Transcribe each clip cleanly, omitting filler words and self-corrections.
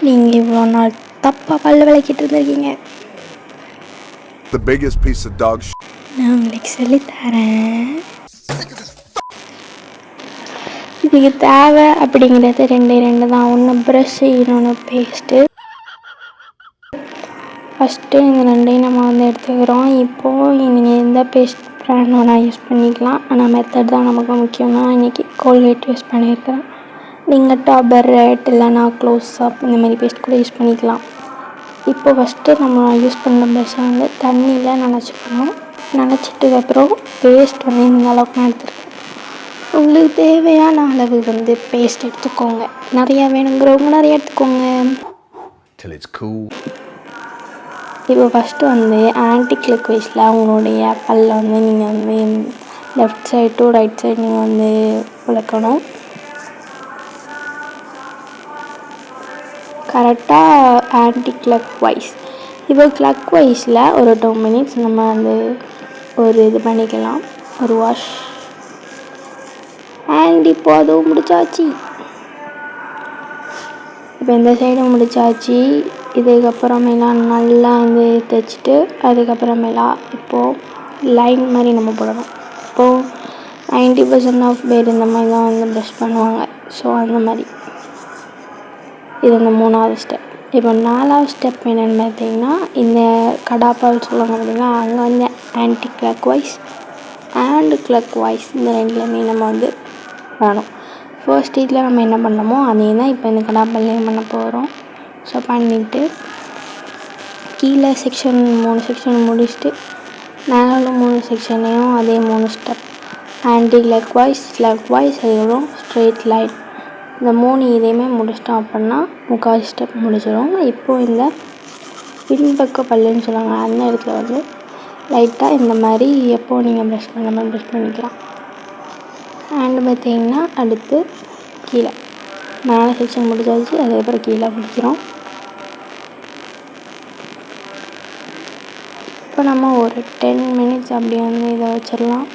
நீங்கள் இவ்வளோ நாள் தப்பாக பல்ல விளக்கிட்டு இருந்திருக்கீங்க. The biggest piece of dog shit. நான் உங்களுக்கு சொல்லித்தரேன். இதுக்கு தேவை அப்படிங்கிறது ரெண்டு தான். ஒன்று ப்ரஷ்ஷு, இன்னொன்று பேஸ்ட்டு. ஃபஸ்ட்டு இந்த ரெண்டையும் நம்ம எடுத்துக்கிறோம். இப்போது நீங்கள் எந்த பேஸ்ட் ப்ராண்ட் வேணால் யூஸ் பண்ணிக்கலாம். ஆனால் மெத்தட் தான் நமக்கு முக்கியம். நான் இன்றைக்கி கோல்கேட் யூஸ் பண்ணியிருக்கிறேன். நீங்கள் டாபர் ரெட் இல்லைனா க்ளோஸ் அப் இந்த மாதிரி பேஸ்ட் கூட யூஸ் பண்ணிக்கலாம். இப்போ ஃபஸ்ட்டு நம்ம யூஸ் பண்ண ப்ரஷ்ஷை தண்ணியில் நனைச்சிக்கணும். நனைச்சிட்டதுக்கப்புறம் பேஸ்ட் இந்த அளவுக்கு நான் எடுத்துருக்கேன். உங்களுக்கு தேவையான அளவு பேஸ்ட் எடுத்துக்கோங்க. நிறையா வேணுங்கிறவங்க நிறையா எடுத்துக்கோங்க. இப்போ ஃபஸ்ட்டு ஆன்டி கிளாக் வைஸில் உங்களுடைய பல்ல நீங்கள் left side to right side நீங்கள் விளக்கணும். கரெக்டாக ஆன்டி கிளாக் வைஸ். இப்போ கிளாக் வைஸில் ஒரு 2 மினிட்ஸ் நம்ம ஒரு இது பண்ணிக்கலாம், ஒரு வாஷ். அண்ட் இப்போ அதுவும் முடிச்சாச்சு. இப்போ இந்த சைடும் முடிச்சாச்சு. இதுக்கப்புறமேலாம் நல்லா தைச்சிட்டு அதுக்கப்புறமேலா இப்போது லைன் மாதிரி நம்ம போடணும். இப்போது 90% ஆஃப் பேர் இந்த மாதிரி தான் ப்ரஷ் பண்ணுவாங்க. ஸோ அந்த மாதிரி இது 3வது ஸ்டெப். இப்போ 4வது ஸ்டெப் என்னென்னு பார்த்தீங்கன்னா, இந்த கடாப்பால் சொல்லுவாங்க அப்படின்னா, அங்கே anticlockwise and clockwise இந்த ரெண்டுலேயுமே நம்ம வேணும். ஃபர்ஸ்ட் இதில் நம்ம என்ன பண்ணமோ அதே தான் இப்போ இந்த கடாப்பால்லையும் பண்ண போகிறோம். ஸோ பண்ணிவிட்டு கீழே 3 செக்ஷன் முடிச்சுட்டு மேலே 3 செக்ஷன்லேயும் அதே 3 ஸ்டெப் ஆன்டி கிளாக் வைஸ் அதுக்கப்புறம் ஸ்ட்ரெயிட் லைன். இந்த 3 இதையுமே முடிச்சிட்டோம் அப்படின்னா 3/4 ஸ்டெப் முடிச்சிடும். இப்போது இந்த பின்பக்க பல்லுன்னு சொல்லுவாங்க அந்த இடத்துல லைட்டாக இந்த மாதிரி எப்போது நீங்கள் ப்ரஷ் பண்ண மாதிரி ப்ரஷ் பண்ணிக்கலாம். அண்டு பார்த்தீங்கன்னா அடுத்து கீழே மேலே செக்ஷன் முடிச்சாச்சு. அதுக்கப்புறம் கீழே முடிக்கிறோம். இப்போ நம்ம ஒரு 10 மினிட்ஸ் அப்படி இதை வச்சிடலாம்.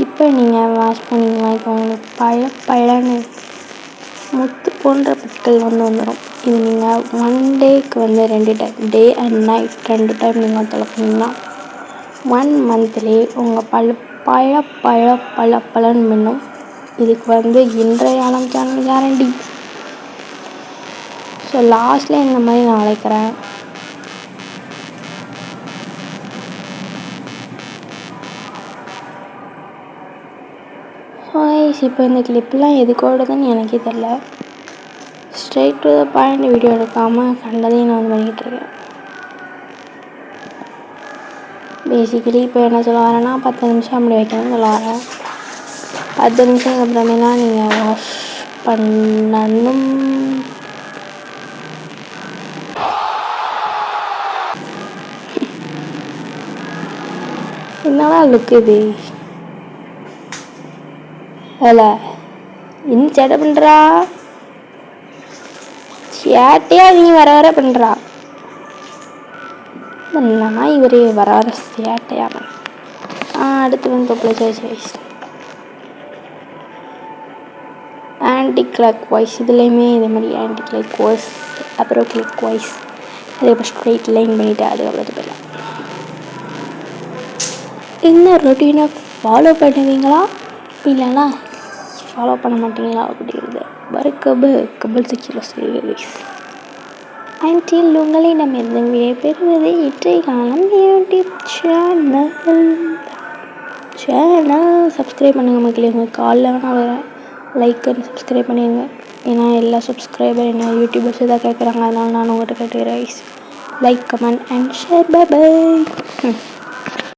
இப்போ நீங்கள் வாஷ் பண்ணிக்கலாம். இப்போ உங்களுக்கு பழன்னு முத்து போன்ற பற்கள் வந்துடும். இது நீங்கள் 1 டேக்கு 2 time, day and night 2 time நீங்கள் தொலைச்சிங்கன்னா 1 மந்த்லேயே உங்கள் பழன்னு மின்னும். இதுக்கு இன்றைய சேனல் கேரண்டி. ஸோ லாஸ்ட்டில் இந்த மாதிரி நான் அழைக்கிறேன். ஸோ இப்போ இந்த கிளிப்லாம் எதுக்கு ஓடுதுன்னு எனக்கே தெரில. Straight to the point video எடுக்காமல் கண்டதையும் நான் பண்ணிக்கிட்டு இருக்கேன். பேசிக்கலி இப்போ என்ன சொல்ல வரேன்னா 10 நிமிஷம் அப்படி வைக்கணும்னு சொல்ல வரேன். 10 நிமிஷம் அப்புறமேலாம் நீங்கள் வாஷ் பண்ணணும். என்னடா லுக் இது? அதில் இன்னும் சேட்டை பண்ணுறா, சேட்டையாக நீ வர பண்ணுறா. என்னன்னா இவர் வர சேட்டையாக. அடுத்து தொப்பில் வைஸ் ஆன்டி கிளாக் வைஸ் இதுலேயுமே இதே மாதிரி ஆன்டி கிளாக் வைஸ் அப்புறம் கிளாக் வைஸ் அதுக்கப்புறம் ஸ்ட்ரெயிட் லைன் பண்ணிவிட்டு அதுக்கப்புறம் போயிடலாம். இந்த ரொட்டீனை ஃபாலோ பண்ணுவீங்களா இல்லைன்னா ஃபாலோ பண்ண மாட்டீங்களா அப்படிங்கிறது கபல் சிக்கிலோ சீரியஸ். அன்டில் உங்களிடமிருந்து விடைபெறுவது இன்றைய காலம் யூடியூப் சேனல் சப்ஸ்கிரைப் பண்ணுங்கள் மக்களே. உங்களுக்கு காலில் வேணால் வரேன், லைக் அண்ட் சப்ஸ்கிரைப் பண்ணிடுங்க. ஏன்னா எல்லா சப்ஸ்கிரைபர் என்ன யூடியூபர்ஸ் தான் கேட்குறாங்க. அதனால நான் உங்கள்கிட்ட கேட்டுக்கிறேன். Like, comment and share. By.